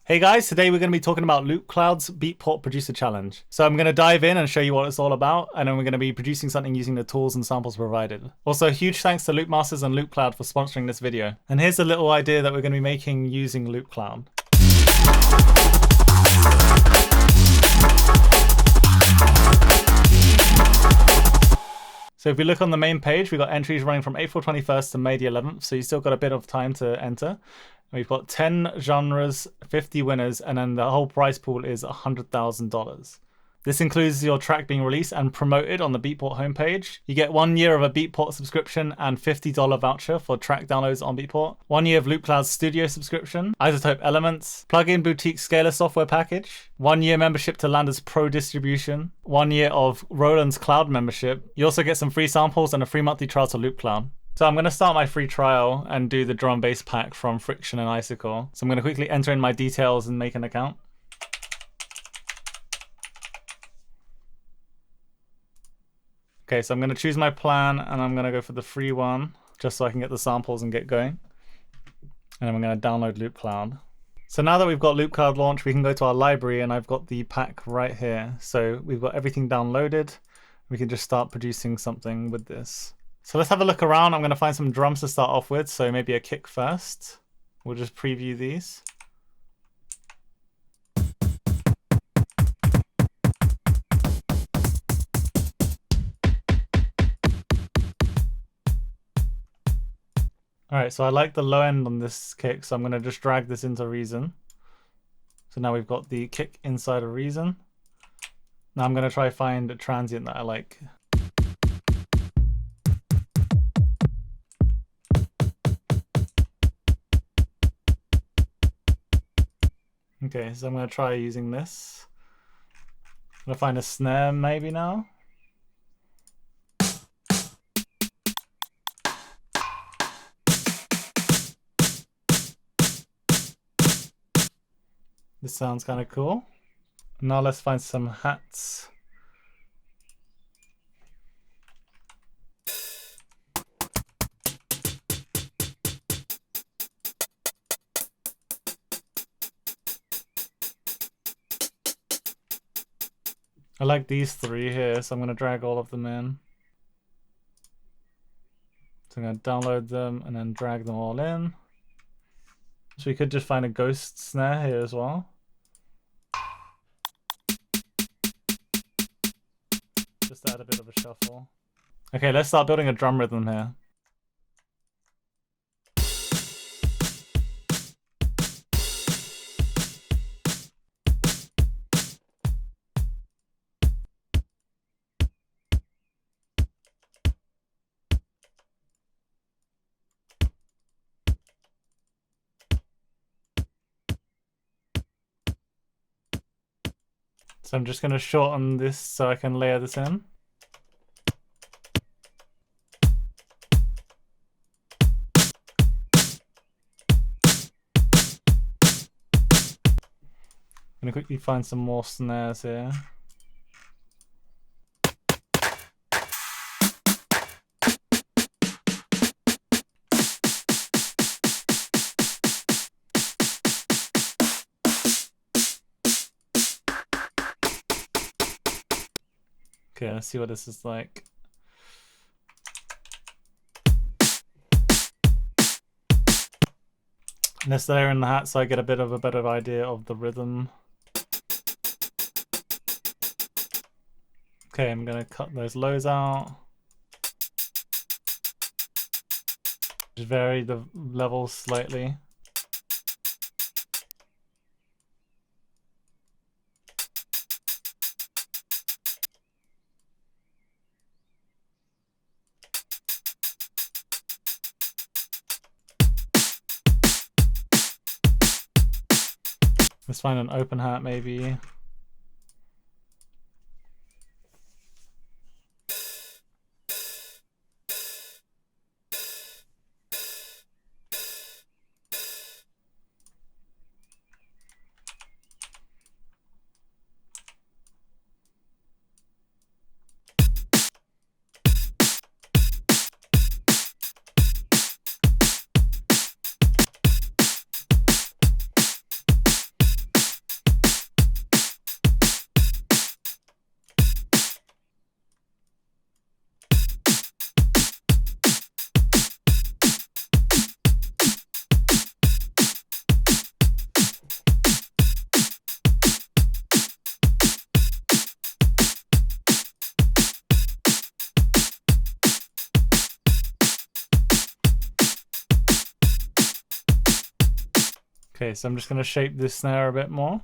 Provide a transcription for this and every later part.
Hey guys, today we're going to be talking about Loopcloud's Beatport Producer Challenge. So I'm going to dive in and show you what it's all about, and then we're going to be producing something using the tools and samples provided. Also, huge thanks to Loopmasters and Loopcloud for sponsoring this video. And here's a little idea that we're going to be making using Loopcloud. So if we look on the main page, we've got entries running from April 21st to May the 11th, so you still got a bit of time to enter. We've got 10 genres, 50 winners, and then the whole prize pool is $100,000. This includes your track being released and promoted on the Beatport homepage. You get 1 year of a Beatport subscription and $50 voucher for track downloads on Beatport. 1 year of Loopcloud's studio subscription, Isotope Elements, plugin boutique scaler software package, 1 year membership to Lander's Pro distribution, 1 year of Roland's Cloud membership. You also get some free samples and a free monthly trial to Loopcloud. So I'm going to start my free trial and do the drum bass pack from Friction and Icicle. So I'm going to quickly enter in my details and make an account. Okay, so I'm going to choose my plan and I'm going to go for the free one just so I can get the samples and get going. And then I'm going to download Loopcloud. So now that we've got Loopcloud launched, we can go to our library and I've got the pack right here. So we've got everything downloaded. We can just start producing something with this. So let's have a look around. I'm going to find some drums to start off with. So maybe a kick first. We'll just preview these. All right, so I like the low end on this kick, so I'm going to just drag this into Reason. So now we've got the kick inside of Reason. Now I'm going to try find a transient that I like. Okay, so I'm going to try using this. I'm going to find a snare maybe now. This sounds kind of cool. Now let's find some hats. I like these three here, so I'm going to drag all of them in. So I'm going to download them and then drag them all in. So we could just find a ghost snare here as well. Just add a bit of a shuffle. Okay, let's start building a drum rhythm here. So I'm just going to shorten this so I can layer this in. I'm going to quickly find some more snares here. Okay, let's see what this is like. Let's layer in the hat so I get a bit of a better idea of the rhythm. Okay, I'm gonna cut those lows out. Just vary the levels slightly. Let's find an open hat maybe. Okay, so I'm just going to shape this snare a bit more.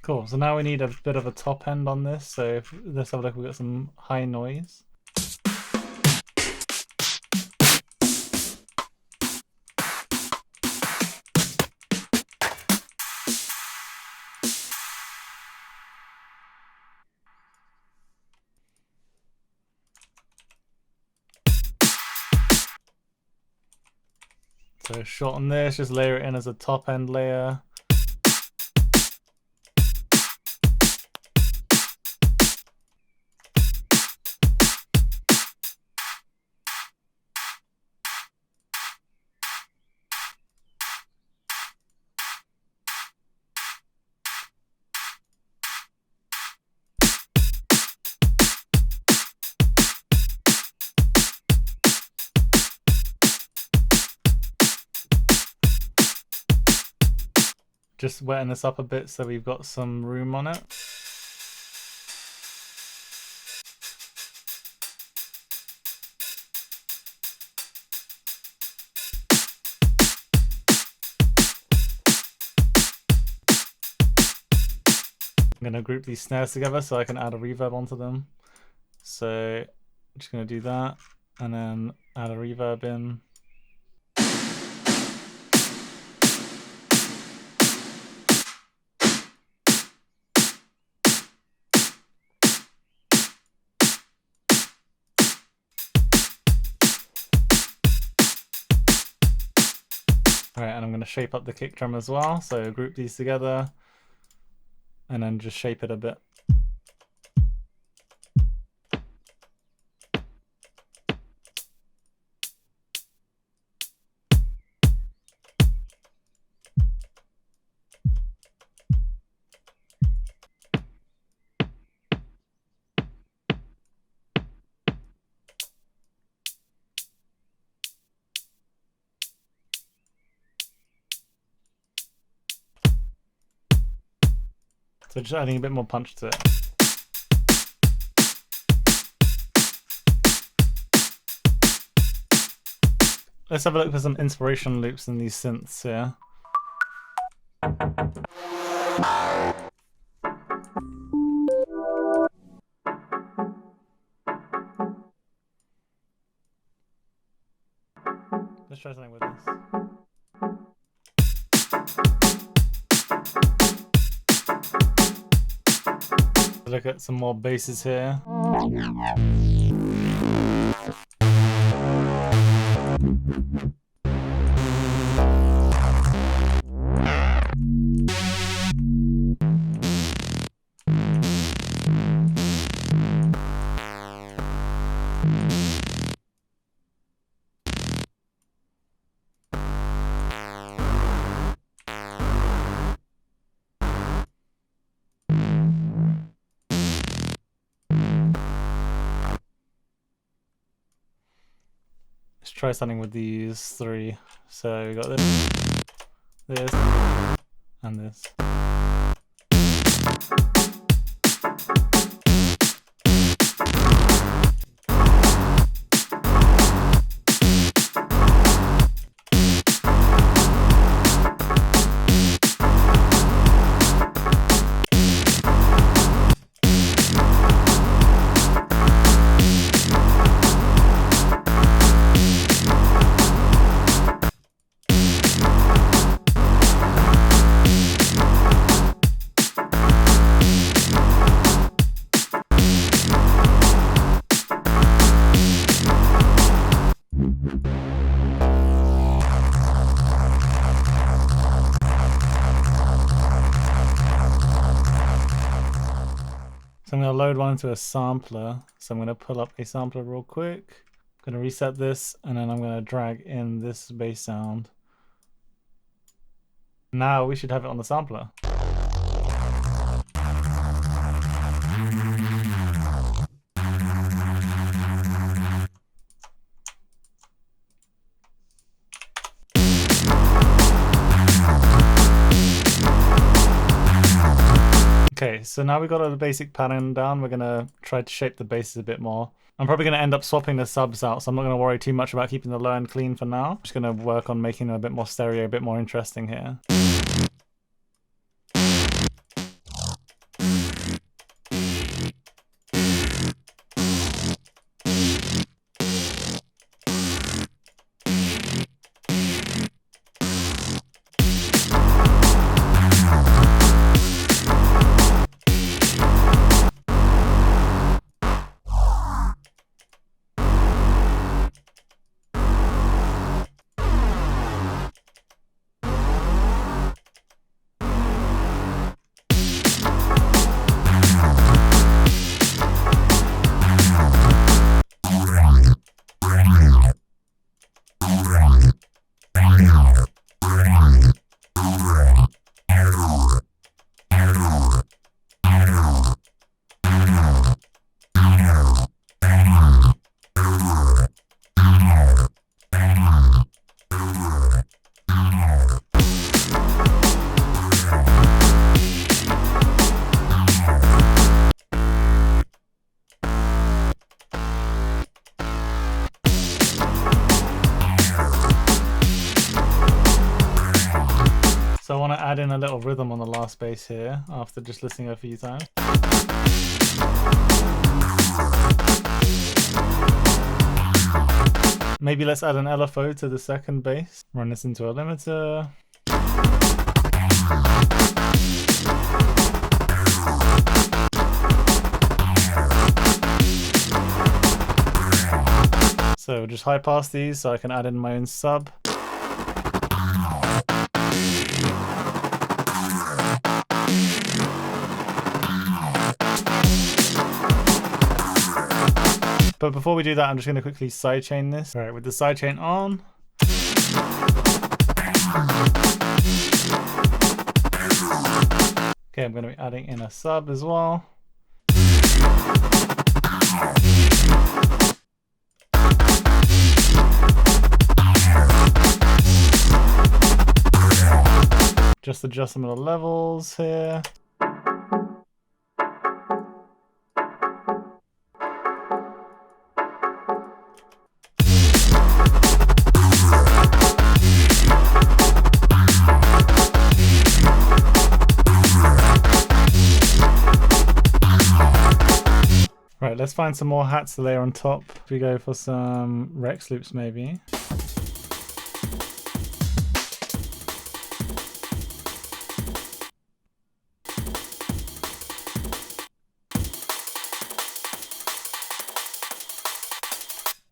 Cool, so now we need a bit of a top end on this, so let's have a look, we've got some high noise. So shorten this, just layer it in as a top end layer. Just wetting this up a bit so we've got some room on it. I'm going to group these snares together so I can add a reverb onto them. So I'm just going to do that and then add a reverb in. Alright, and I'm going to shape up the kick drum as well, so group these together and then just shape it a bit. So just adding a bit more punch to it. Let's have a look for some inspiration loops in these synths here. Let's try something with this. Look at some more basses here. Let's try something with these three. So we got this, and this. I'm going to load one into a sampler. So I'm going to pull up a sampler real quick. I'm going to reset this, and then I'm going to drag in this bass sound. Now we should have it on the sampler. Okay, so now we've got the basic pattern down. We're going to try to shape the basses a bit more. I'm probably going to end up swapping the subs out, so I'm not going to worry too much about keeping the low end clean for now. I'm just going to work on making them a bit more stereo, a bit more interesting here. So I want to add in a little rhythm on the last bass here after just listening a few times. Maybe let's add an LFO to the second bass. Run this into a limiter. So just high pass these so I can add in my own sub. But before we do that, I'm just going to quickly sidechain this. All right, with the sidechain on. Okay, I'm going to be adding in a sub as well. Just adjust some of the levels here. Right, let's find some more hats to layer on top. We go for some Rex loops maybe.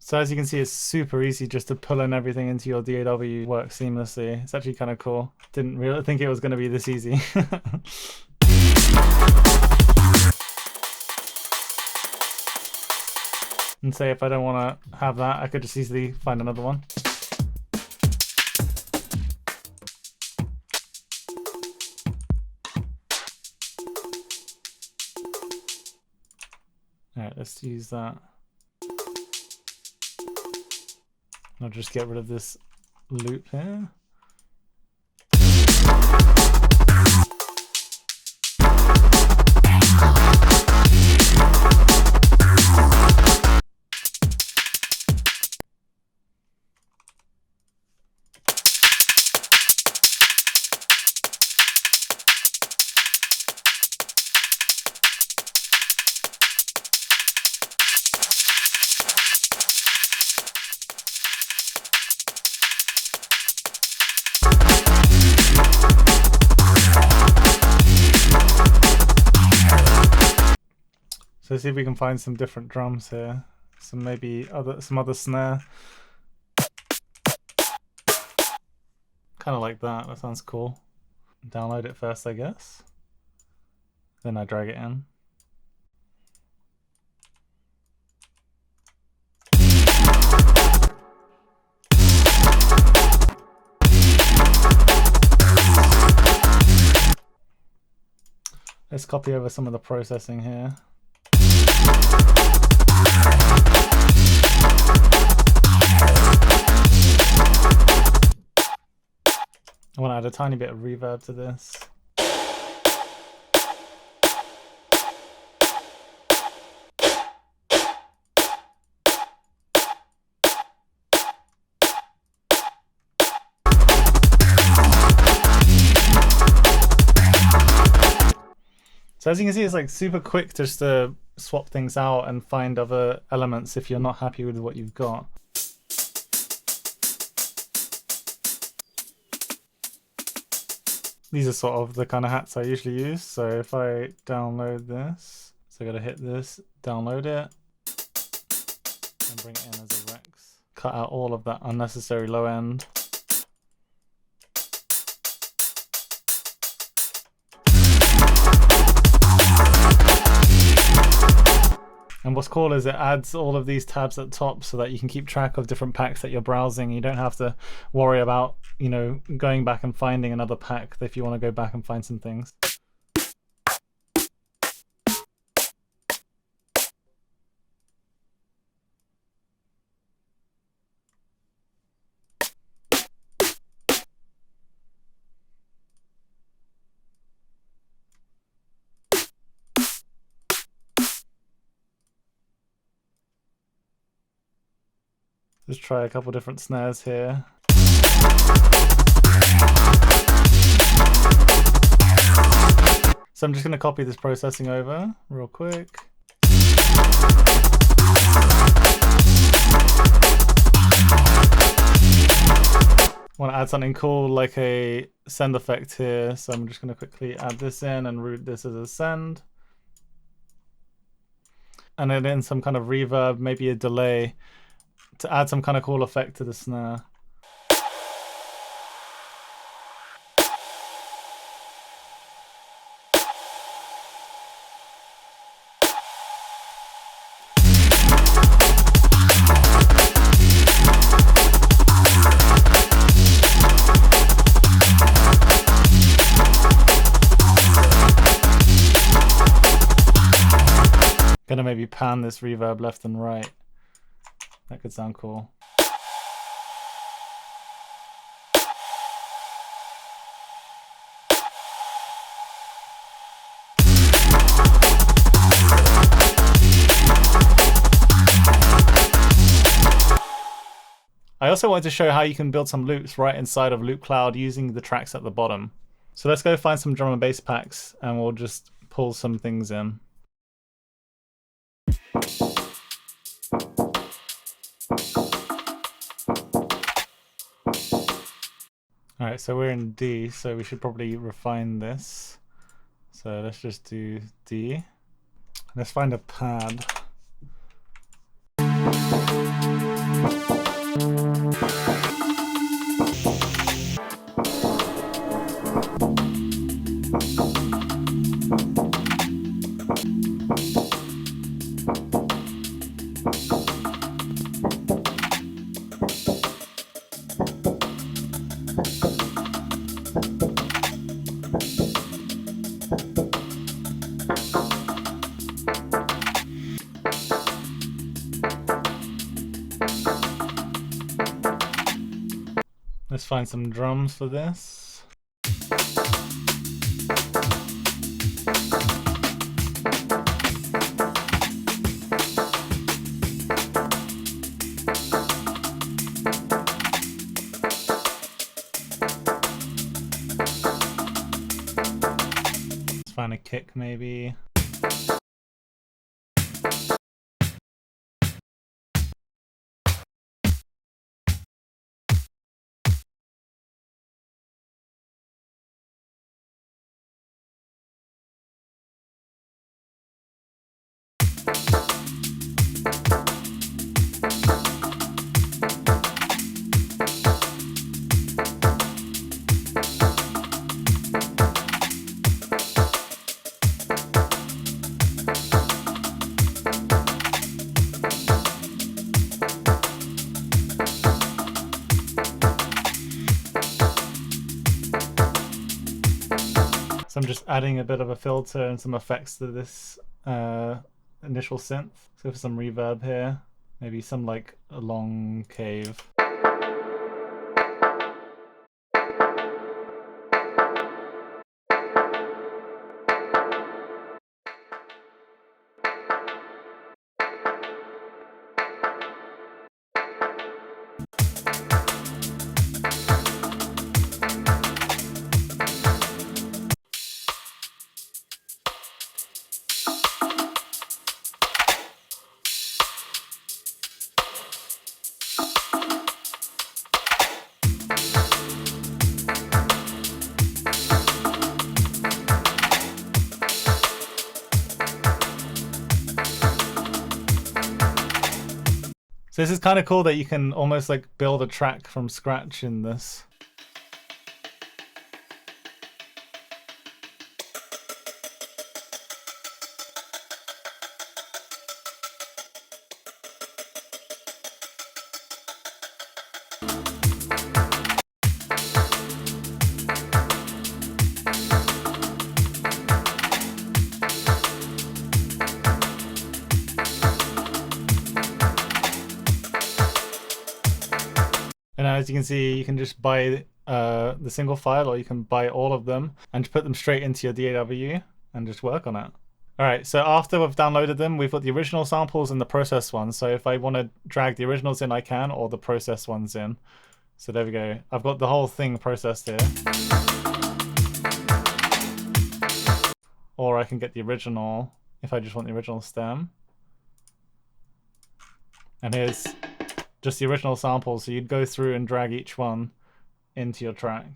So as you can see, it's super easy just to pull in everything into your DAW, work seamlessly. It's actually kind of cool. Didn't really think it was going to be this easy. And say if I don't want to have that, I could just easily find another one. Alright, let's use that. I'll just get rid of this loop here. So let's see if we can find some different drums here. Some other snare. Kind of like that. That sounds cool. Download it first, I guess. Then I drag it in. Let's copy over some of the processing here. I want to add a tiny bit of reverb to this. So as you can see, it's like super quick just to swap things out and find other elements if you're not happy with what you've got. These are sort of the kind of hats I usually use. So if I download this, so I gotta hit this, download it, and bring it in as a Rex. Cut out all of that unnecessary low end. And what's cool is it adds all of these tabs at the top so that you can keep track of different packs that you're browsing. You don't have to worry about, you know, going back and finding another pack if you want to go back and find some things. Let's try a couple different snares here. So I'm just going to copy this processing over real quick. I want to add something cool like a send effect here. So I'm just going to quickly add this in and route this as a send. And then in some kind of reverb, maybe a delay, to add some kind of cool effect to the snare. Gonna maybe pan this reverb left and right. That could sound cool. I also wanted to show how you can build some loops right inside of Loopcloud using the tracks at the bottom. So let's go find some drum and bass packs and we'll just pull some things in. Alright, so we're in D, so we should probably refine this. So let's just do D. Let's find a pad. Let's find some drums for this. Let's find a kick maybe. So I'm just adding a bit of a filter and some effects to this initial synth. Let's go for some reverb here. Maybe some like a long cave. So this is kind of cool that you can almost like build a track from scratch in this. And as you can see, you can just buy the single file, or you can buy all of them and put them straight into your DAW and just work on it. All right, so after we've downloaded them, we've got the original samples and the processed ones. So if I want to drag the originals in, I can, or the processed ones in. So there we go. I've got the whole thing processed here. Or I can get the original if I just want the original stem. And here's just the original sample, so you'd go through and drag each one into your track.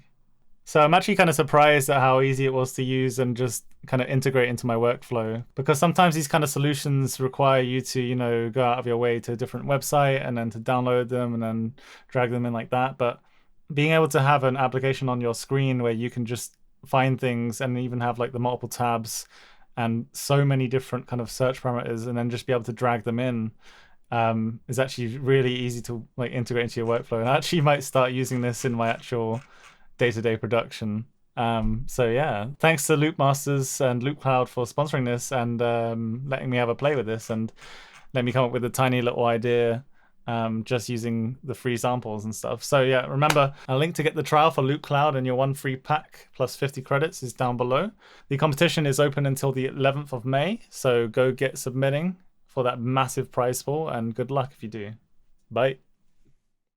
So I'm actually kind of surprised at how easy it was to use and just kind of integrate into my workflow, because sometimes these kind of solutions require you to, you know, go out of your way to a different website and then to download them and then drag them in like that. But being able to have an application on your screen where you can just find things and even have like the multiple tabs and so many different kind of search parameters and then just be able to drag them in is actually really easy to like integrate into your workflow. And I actually might start using this in my actual day-to-day production. So yeah, thanks to Loopmasters and Loopcloud for sponsoring this and letting me have a play with this and let me come up with a tiny little idea just using the free samples and stuff. So yeah, remember, a link to get the trial for Loopcloud and your one free pack plus 50 credits is down below. The competition is open until the 11th of May, so go get submitting for that massive prize pool, and good luck if you do. Bye.